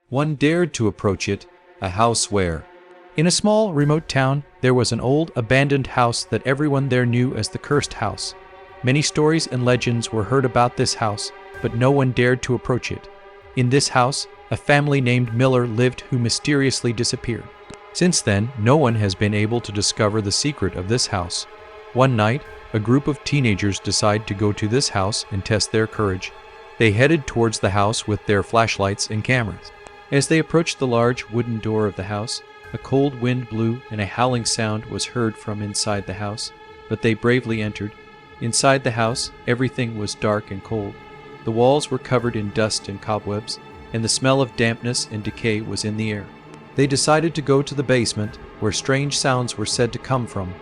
one dared to approach it, a house where. In a small, remote town, there was an old, abandoned house that everyone there knew as the cursed house. Many stories and legends were heard about this house, but no one dared to approach it. In this house, a family named Miller lived who mysteriously disappeared. Since then, no one has been able to discover the secret of this house. One night, a group of teenagers decide to go to this house and test their courage. They headed towards the house with their flashlights and cameras. As they approached the large wooden door of the house, a cold wind blew and a howling sound was heard from inside the house, but they bravely entered. Inside the house, everything was dark and cold. The walls were covered in dust and cobwebs, and the smell of dampness and decay was in the air. They decided to go to the basement, where strange sounds were said to come from.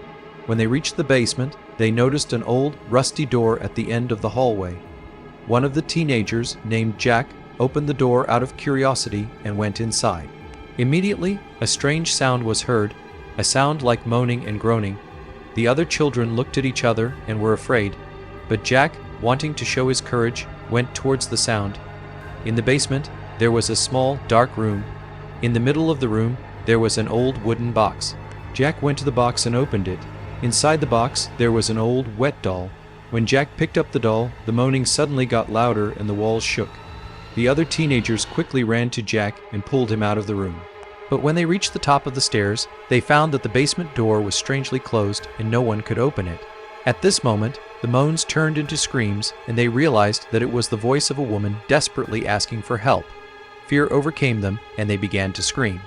When they reached the basement, they noticed an old, rusty door at the end of the hallway. One of the teenagers, named Jack, opened the door out of curiosity and went inside. Immediately, a strange sound was heard, a sound like moaning and groaning. The other children looked at each other and were afraid, but Jack, wanting to show his courage, went towards the sound. In the basement, there was a small, dark room. In the middle of the room, there was an old wooden box. Jack went to the box and opened it. Inside the box, there was an old, wet doll. When Jack picked up the doll, the moaning suddenly got louder and the walls shook. The other teenagers quickly ran to Jack and pulled him out of the room. But when they reached the top of the stairs, they found that the basement door was strangely closed and no one could open it. At this moment, the moans turned into screams, and they realized that it was the voice of a woman desperately asking for help. Fear overcame them, and they began to scream.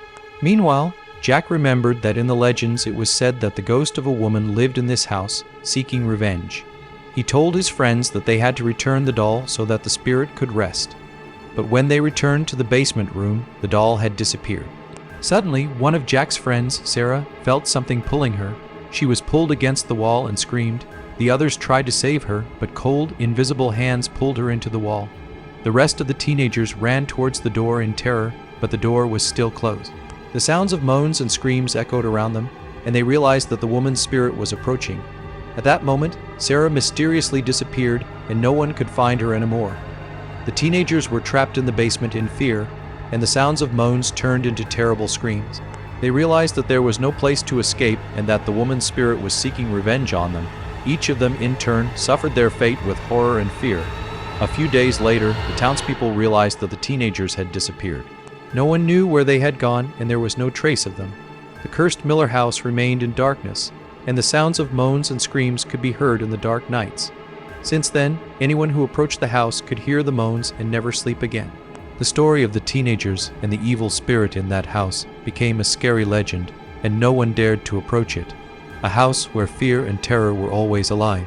Meanwhile, Jack remembered that in the legends it was said that the ghost of a woman lived in this house, seeking revenge. He told his friends that they had to return the doll so that the spirit could rest. But when they returned to the basement room, the doll had disappeared. Suddenly, one of Jack's friends, Sarah, felt something pulling her. She was pulled against the wall and screamed. The others tried to save her, but cold, invisible hands pulled her into the wall. The rest of the teenagers ran towards the door in terror, but the door was still closed. The sounds of moans and screams echoed around them, and they realized that the woman's spirit was approaching. At that moment, Sarah mysteriously disappeared, and no one could find her anymore. The teenagers were trapped in the basement in fear, and the sounds of moans turned into terrible screams. They realized that there was no place to escape and that the woman's spirit was seeking revenge on them. Each of them, in turn, suffered their fate with horror and fear. A few days later, the townspeople realized that the teenagers had disappeared. No one knew where they had gone, and there was no trace of them. The cursed Miller house remained in darkness, and the sounds of moans and screams could be heard in the dark nights. Since then, anyone who approached the house could hear the moans and never sleep again. The story of the teenagers and the evil spirit in that house became a scary legend, and no one dared to approach it. A house where fear and terror were always alive.